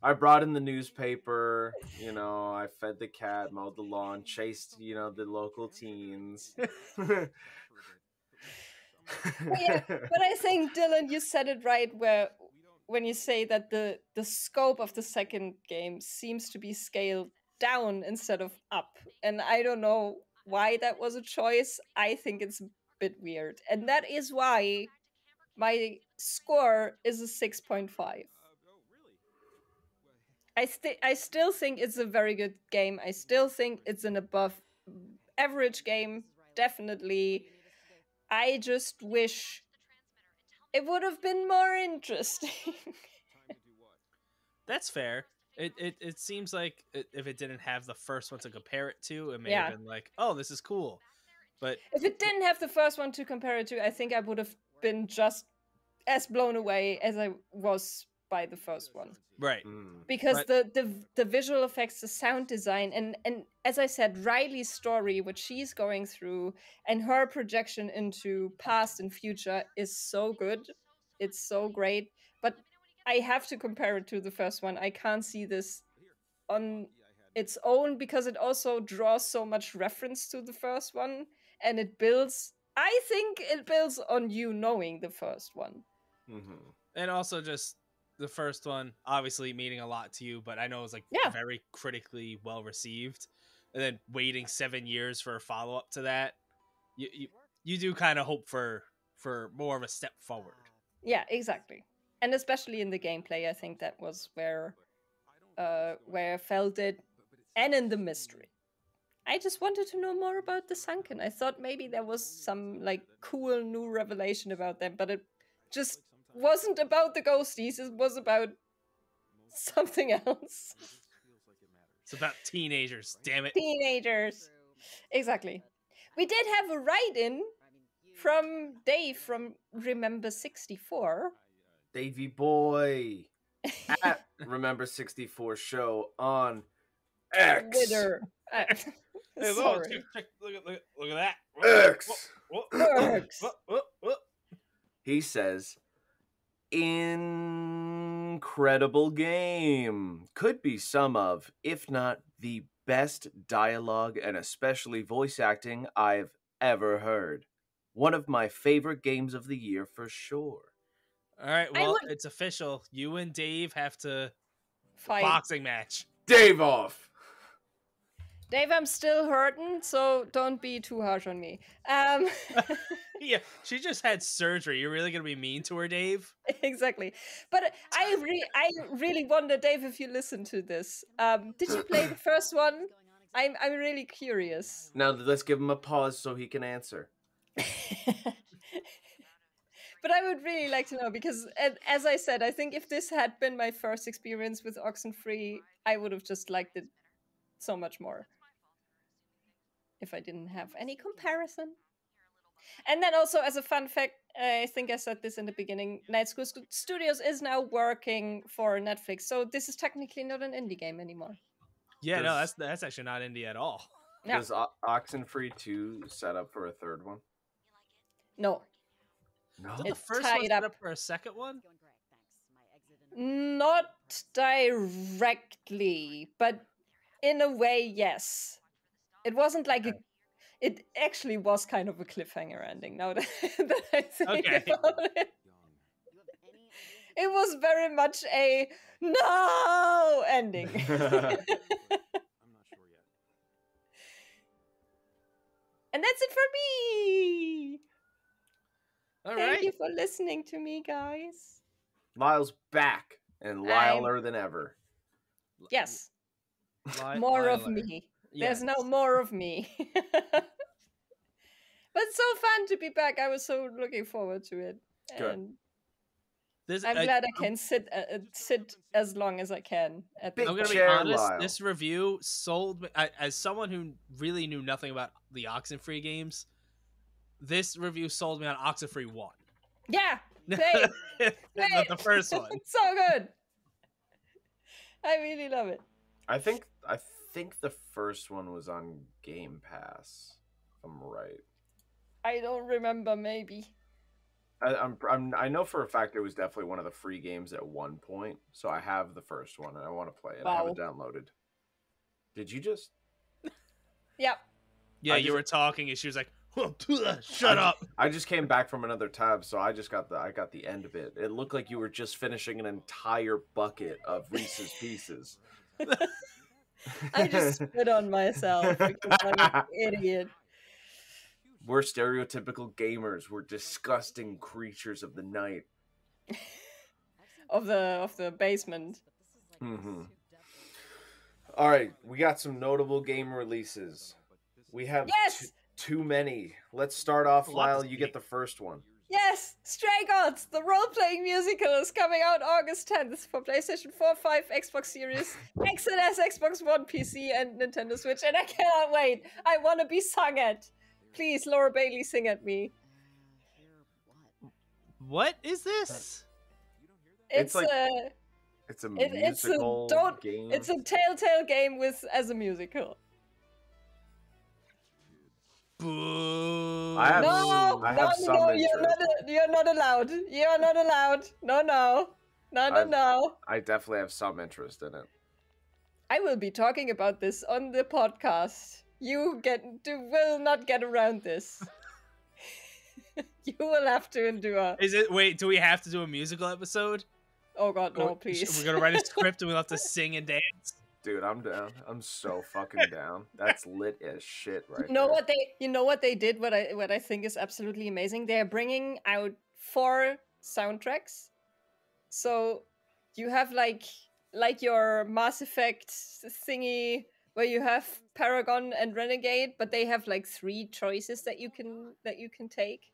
I brought in the newspaper, I fed the cat, mowed the lawn, chased, the local teens. But I think, Dylan, you said it right when you say that the scope of the second game seems to be scaled down instead of up. And I don't know why that was a choice. I think it's a bit weird. And that is why my score is a 6.5. I still think it's a very good game. I still think it's an above average game, definitely. I just wish it would have been more interesting. That's fair. It seems like if it didn't have the first one to compare it to, it may have been like, oh, this is cool. But if it didn't have the first one to compare it to, I think I would have been just as blown away as I was by the first one. Right. Because the visual effects, the sound design, and as I said, Riley's story, what she's going through, and her projection into past and future is so good. It's so great. But I have to compare it to the first one. I can't see this on its own because it also draws so much reference to the first one, and I think it builds on you knowing the first one. Mm-hmm. And also just the first one obviously meaning a lot to you, but I know it was like very critically well received, and then waiting 7 years for a follow-up to that, you do kind of hope for more of a step forward. Yeah, exactly. And especially in the gameplay, I think that was where I felt it, and in the mystery. I just wanted to know more about the Sunken. I thought maybe there was some like cool new revelation about them, but it just wasn't about the ghosties. It was about something else. It's about teenagers, damn it. Teenagers. Exactly. We did have a write-in from Dave from Remember 64. Davey boy. At Remember 64 show on X. Twitter. Hey, Sorry. Look at that. X. X. He says, incredible game. Could be some of, if not the best dialogue and especially voice acting I've ever heard. One of my favorite games of the year for sure. All right, well, it's official. You and Dave have to fight. Boxing match. Dave off. Dave, I'm still hurting, so don't be too harsh on me. Yeah, she just had surgery. You're really gonna be mean to her, Dave? Exactly. But I really wonder, Dave, if you listen to this. Did you play the first one? I'm really curious. Now let's give him a pause so he can answer. But But I would really like to know because, as I said, I think if this had been my first experience with Oxenfree, I would have just liked it so much more. If I didn't have any comparison. And then also, as a fun fact, I think I said this in the beginning, Night School Studios is now working for Netflix, so this is technically not an indie game anymore. Yeah, no, that's actually not indie at all. Yeah. Does Oxenfree II set up for a third one? No. No. Did the It's first tied one set up. up for a second one? Not directly, but in a way, yes. It wasn't like it actually was kind of a cliffhanger ending. Now that, that I think about it, it was very much a no ending. And that's it for me. All Thank right. you for listening to me, guys. Lile's back and Liler than ever. Yes. More of Liler. me. Yes. There's no more of me. But it's so fun to be back. I was so looking forward to it. Good. And This, I'm glad I can sit as long as I can. At Big I'm gonna be chair, honest. Lyle. This review sold me as someone who really knew nothing about the Oxenfree games. This review sold me on Oxenfree 1. Yeah, same. Not the first one. It's so good. I really love it. I think the first one was on Game Pass. If I'm right. I don't remember. Maybe. I know for a fact it was definitely one of the free games at one point. So I have the first one and I want to play it. I have it downloaded. Did you just? Yep. Yeah, you were talking and she was like, "Shut up!" I just came back from another tab, so I got the end of it. It looked like you were just finishing an entire bucket of Reese's Pieces. I just spit on myself because I'm an idiot. We're stereotypical gamers. We're disgusting creatures of the night. of the basement. Mm-hmm. All right, we got some notable game releases. We have too many. Let's start off, Lyle. You get the first one. Yes, Stray Gods, the role-playing musical, is coming out August 10th for PlayStation 4, 5, Xbox Series, XS, Xbox One, PC, and Nintendo Switch, and I cannot wait. I want to be sung at. Please, Laura Bailey, sing at me. What is this? It's like, a musical game. It's a Telltale game as a musical. Boo! I have No, some you're not allowed. You're not allowed. No. I definitely have some interest in it. I will be talking about this on the podcast. You will not get around this. You will have to endure. Is it? Wait, do we have to do a musical episode? Oh God, no, please. We're gonna write a script and we'll have to sing and dance. Dude, I'm down. I'm so fucking down. That's lit as shit, right? You know what they did? What I think is absolutely amazing. They're bringing out 4 soundtracks. So you have like your Mass Effect thingy where you have Paragon and Renegade, but they have like 3 choices that you can take.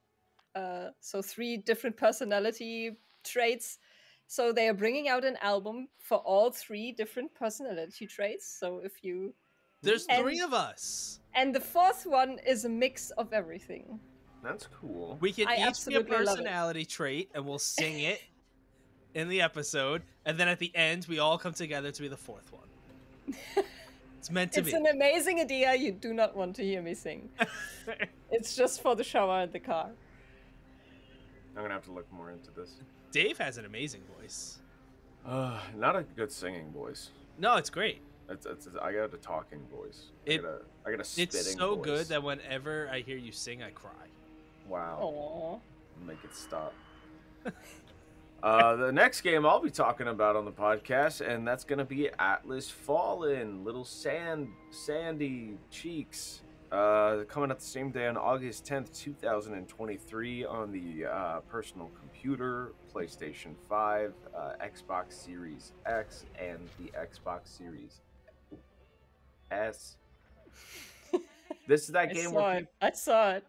So 3 different personality traits. So they are bringing out an album for all 3 different personality traits. So if you... There's 3 of us. And the 4th one is a mix of everything. That's cool. We can each be a personality trait and we'll sing it in the episode. And then at the end, we all come together to be the 4th one. It's meant to be. It's an amazing idea. You do not want to hear me sing. It's just for the shower and the car. I'm going to have to look more into this. Dave has an amazing voice. Not a good singing voice. No, it's great. I got a talking voice. I got a spitting voice. It's so good that whenever I hear you sing, I cry. Wow. Aww. Make it stop. The next game I'll be talking about on the podcast, and that's going to be Atlas Fallen. Little sandy cheeks. Coming out the same day on August 10th, 2023 on the personal computer, PlayStation 5, Xbox Series X, and the Xbox Series S. This is that game where I saw it.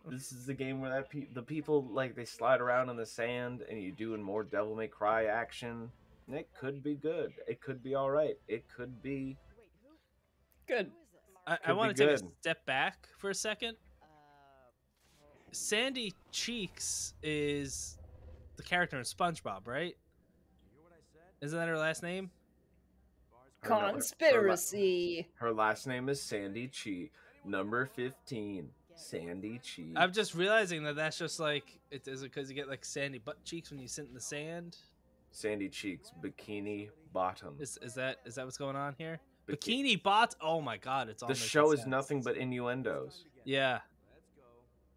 This is the game where the people like they slide around in the sand, and you doing more Devil May Cry action. It could be good. It could be all right. It could be Good. I want to take a good. step back for a second. Sandy Cheeks is the character in SpongeBob, right? Isn't that her last name? Conspiracy. Her last name is Sandy Cheek. Number 15, Sandy Cheek. I'm just realizing that that's just like is it because you get like sandy butt cheeks when you sit in the sand? Sandy Cheeks, bikini bottom. Is that what's going on here? Bikini bot. Oh my god, it's all. The show is nothing but innuendos. Yeah,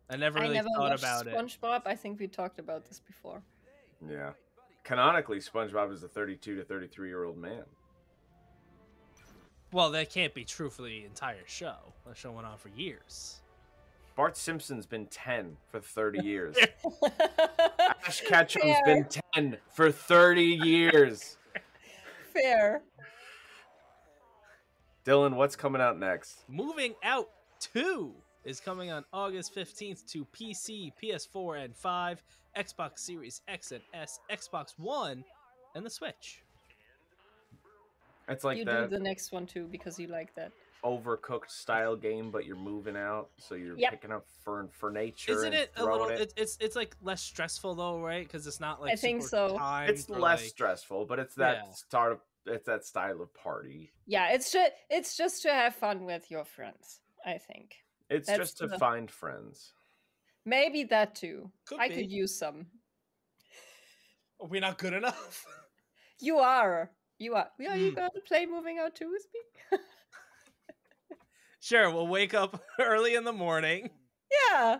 I never really thought about it. SpongeBob. I think we talked about this before. Yeah, canonically, SpongeBob is a 32 to 33-year-old man. Well, that can't be true for the entire show. That show went on for years. Bart Simpson's been 10 for 30 years. Ash Ketchum's been 10 for 30 years. Fair. Dylan, what's coming out next? Moving Out 2 is coming on August 15th to PC, PS4, and 5, Xbox Series X and S, Xbox One, and the Switch. It's like you that do the next one too because you like that overcooked style game, but you're moving out, so you're picking up furniture. Isn't it and a little? it. It's like less stressful though, right? Because it's not like I think so. It's less stressful, but it's that it's that style of party. Yeah, it's just to have fun with your friends. I think it's just to find friends. Maybe that too. Could could use some. Are we not good enough? You are. Are you going to play Moving Out 2 with me? Sure, we'll wake up early in the morning. Yeah,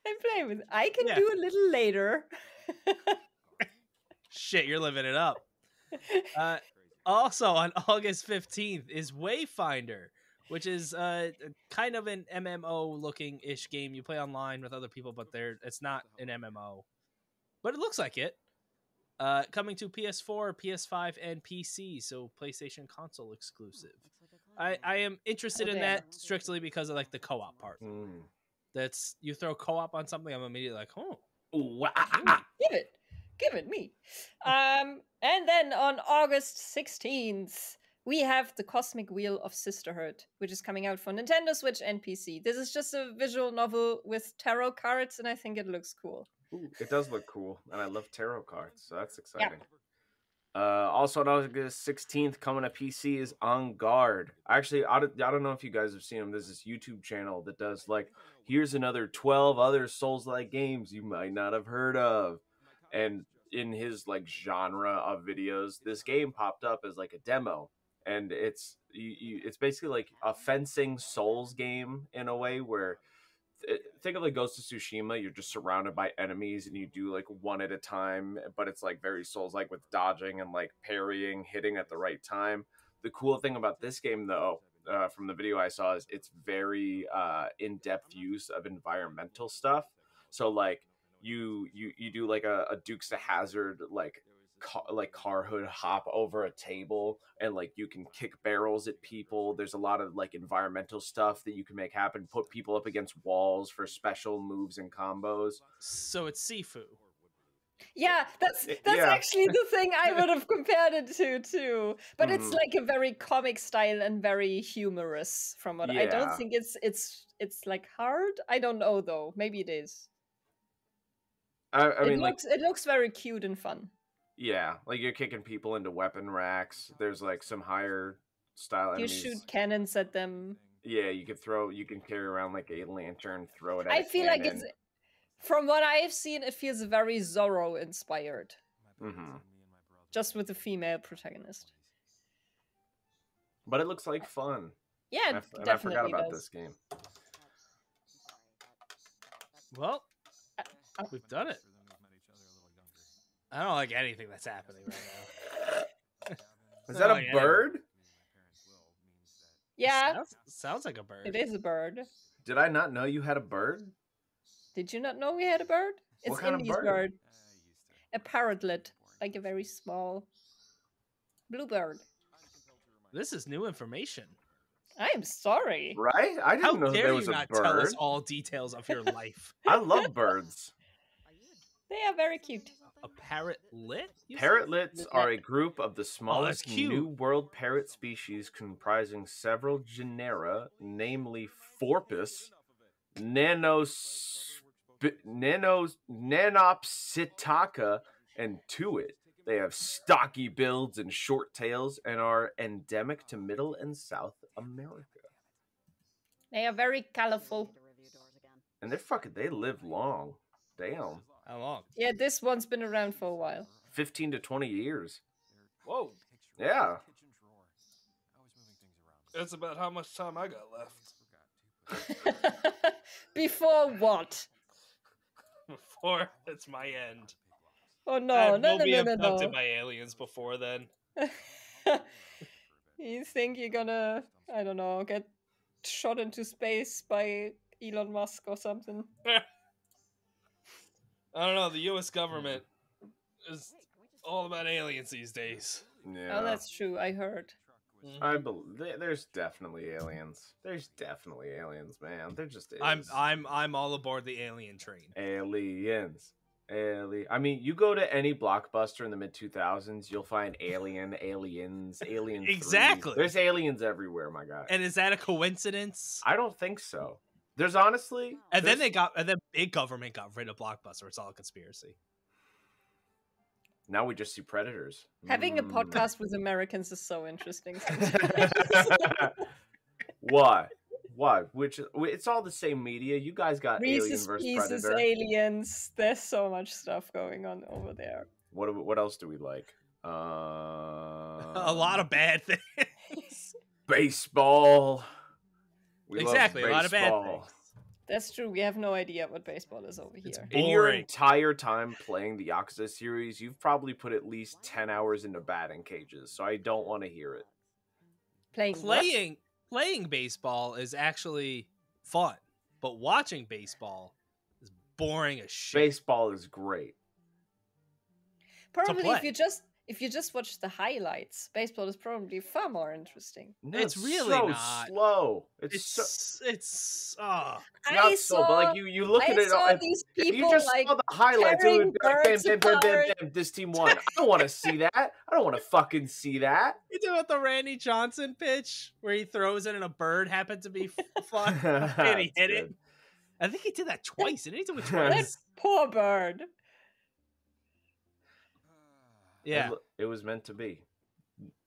I'm playing with. I can do a little later. Shit, you're living it up. Also, on August 15th is Wayfinder, which is kind of an MMO-looking-ish game. You play online with other people, but it's not an MMO. But it looks like it. Coming to PS4, PS5, and PC, so PlayStation console exclusive. I am interested in that strictly because of like the co-op part. That's you throw co-op on something, I'm immediately like, oh, give it me. And then on August 16th, we have the Cosmic Wheel of Sisterhood, which is coming out for Nintendo Switch and PC. This is just a visual novel with tarot cards, and I think it looks cool. Ooh, it does look cool, and I love tarot cards, so that's exciting. Also on August 16th, coming to PC is On Guard. Actually, I don't know if you guys have seen him. There's this YouTube channel that does, like, here's another 12 other Souls-like games you might not have heard of. And in his, like, genre of videos, this game popped up as, like, a demo. And it's basically, like, a fencing Souls game in a way where... Think of like Ghost of Tsushima. You're just surrounded by enemies and you do like one at a time, but it's like very Souls like with dodging and like parrying, hitting at the right time. The cool thing about this game though, from the video I saw, is it's very in-depth use of environmental stuff. So like you do like a Dukes of Hazzard like car hood hop over a table, and like you can kick barrels at people. There's a lot of like environmental stuff that you can make happen, put people up against walls for special moves and combos. So it's Sifu. Yeah, that's actually the thing I would have compared it to too. But it's like a very comic style and very humorous from what I don't think it's like hard. I don't know though. Maybe it is. I mean, it looks very cute and fun. Yeah, like you're kicking people into weapon racks. There's like some higher style enemies. You shoot cannons at them. Yeah, you can carry around like a lantern, throw it at I feel like it's, from what I've seen, it feels very Zorro inspired. Just with a female protagonist. But it looks like fun. Yeah, and I forgot about this game. Well, we've done it. I don't like anything that's happening right now. Is that a bird? Yeah. Sounds like a bird. It is a bird. Did I not know you had a bird? Did you not know we had a bird? It's what kind Indy's of bird. A parrotlet. Like a very small bluebird. This is new information. I am sorry. Right? I How didn't know dare there you was a not tell us bird. all details of your life? I love birds. They are very cute. A parrotlet? you said? Parrotlets are a group of the smallest cute. New World parrot species comprising several genera, namely Forpus, Nanopsitaka, and Tuit. They have stocky builds and short tails and are endemic to Middle and South America. They are very colorful. And they live long. Damn. How long? Yeah, this one's been around for a while. 15 to 20 years. Whoa. Yeah. That's about how much time I got left. Before what? Before it's my end. Oh I no, will be no. abducted by aliens before then. You think you're gonna, I don't know, get shot into space by Elon Musk or something? I don't know. The U.S. government is all about aliens these days. Yeah. Oh, that's true. I heard. I believe there's definitely aliens. There's definitely aliens, man. There just is. I'm all aboard the alien train. Aliens. I mean, you go to any blockbuster in the mid 2000s, you'll find aliens, Alien 3. Exactly. There's aliens everywhere, my guy. And is that a coincidence? I don't think so. There's honestly, And then big government got rid of Blockbuster. It's all a conspiracy. now we just see predators. Having a podcast with Americans is so interesting. Why? Which it's all the same media. You guys got Reese's Alien Pieces, vs Predator. aliens. There's so much stuff going on over there. What else do we like? A lot of bad things. Baseball. We Exactly, love a lot of bad baseball. things. That's true. We have no idea what baseball is over It's here. In your boring. entire time playing the Yakuza series, you've probably put at least 10 hours into batting cages, so I don't want to hear it. Playing baseball is actually fun, but watching baseball is boring as shit. Baseball is great. Probably play. if you just watch the highlights, baseball is probably far more interesting. No, It's really so not. slow. It's not I slow, but like you look I at it. saw If, these if you people just like saw the highlights, it would tearing be birds bam, bam, bam, apart. bam. This team won. I don't want to see that. I don't want to fucking see that. You know what the Randy Johnson pitch where he throws it and a bird happened to be flying and he hit it? I think he did that twice. Didn't he do it That twice? poor bird. Yeah. It was meant to be.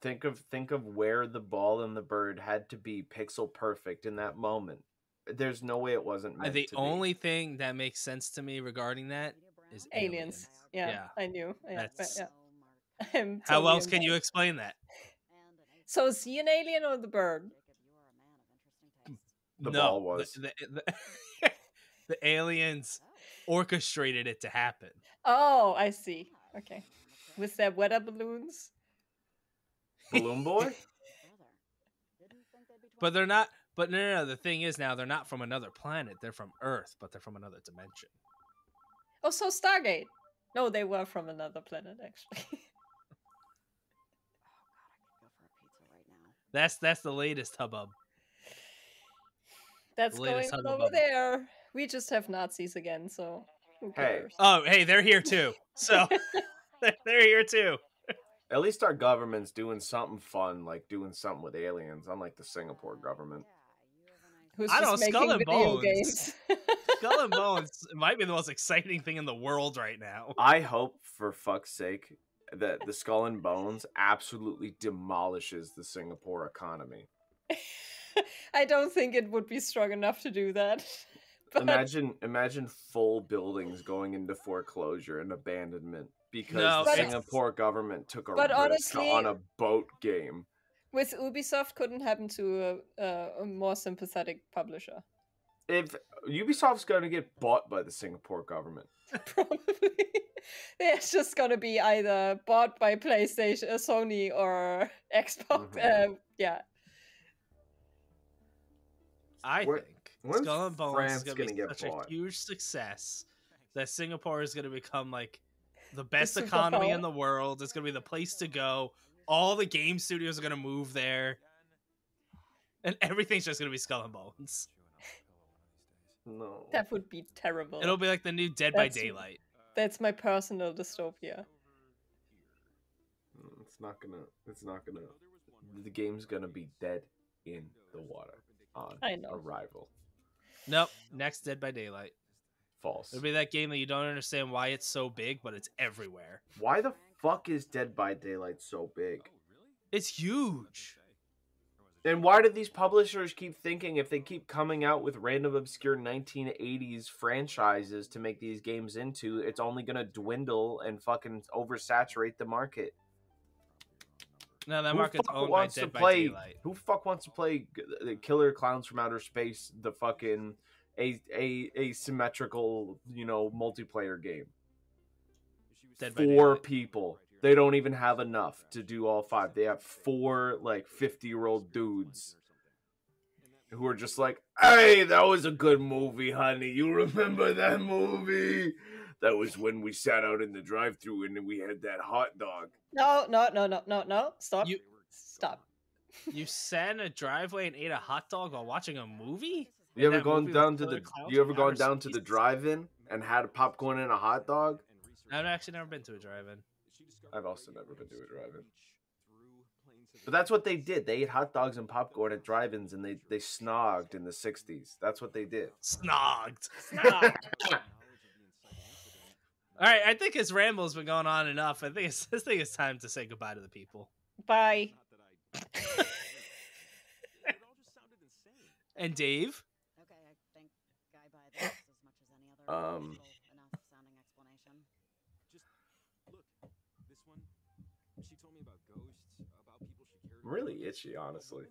Think of where the ball and the bird had to be pixel perfect in that moment. There's no way it wasn't meant The to only thing that makes sense to me regarding that is Aliens. Yeah, Yeah. I knew. Yeah, That's- yeah. I'm How totally else can you involved. explain that? So is he an alien or the bird? The No, ball was. The aliens orchestrated it to happen. Oh, I see. Okay. With their weather balloons? Balloon Boy? But they're not. But no. The thing is now they're not from another planet. They're from Earth, but they're from another dimension. Oh, so Stargate. No, they were from another planet, actually. That's the latest hubbub. That's The latest going on hubbub. over there. We just have Nazis again, so who Hey. cares? Oh, hey, they're here too. So they're here too. At least our government's doing something fun, like doing something with aliens, unlike the Singapore government. Who's I don't just know, Skull making and video Bones. games? Skull and Bones might be the most exciting thing in the world right now. I hope, for fuck's sake, that the Skull and Bones absolutely demolishes the Singapore economy. I don't think it would be strong enough to do that. But Imagine full buildings going into foreclosure and abandonment because No, the But- Singapore government took a but risk honestly- on a boat game. with Ubisoft, couldn't happen to a more sympathetic publisher. If Ubisoft's going to get bought by the Singapore government, Probably. It's just gonna be either bought by PlayStation, Sony, or Xbox. Mhm. Yeah. I Where- think when's Skull and Bones France is going to gonna be get such bought? a huge success that Singapore is going to become like the best superpower. economy in the world. It's going to be the place to go. All the game studios are going to move there. And everything's just gonna be Skull and Bones. No. That would be terrible. It'll be like the new Dead by Daylight. That's my personal dystopia. It's not gonna. The game's gonna be dead in the water on arrival. Nope. Next Dead by Daylight. False. It'll be that game that you don't understand why it's so big, but it's everywhere. Why the fuck is Dead by Daylight so big? It's huge. And why do these publishers keep thinking if they keep coming out with random obscure 1980s franchises to make these games into, it's only gonna dwindle and fucking oversaturate the market? No, that market's owned by Dead by Daylight. Who fuck wants to play the Killer Clowns from Outer Space, the fucking asymmetrical, multiplayer game? Dead by 4 Daylight. people. They don't even have enough to do all 5. They have 4 like 50-year-old dudes who are just like, "Hey, that was a good movie, honey. You remember that movie? That was when we sat out in the drive-thru and we had that hot dog." No. Stop. Stop. You sat in a driveway and ate a hot dog while watching a movie? You ever gone down to the drive-in and had a popcorn and a hot dog? I've actually never been to a drive-in. I've also never been to a drive-in. But that's what they did. They ate hot dogs and popcorn at drive-ins, and they snogged in the 60s. That's what they did. Snogged. All right, I think his ramble's been going on enough. I think it's time to say goodbye to the people. Bye. And Dave? Okay, I think Guy by this as much as any other enough sounding explanation. Just look, this one. She told me about ghosts, about people she cared I'm really itchy, honestly.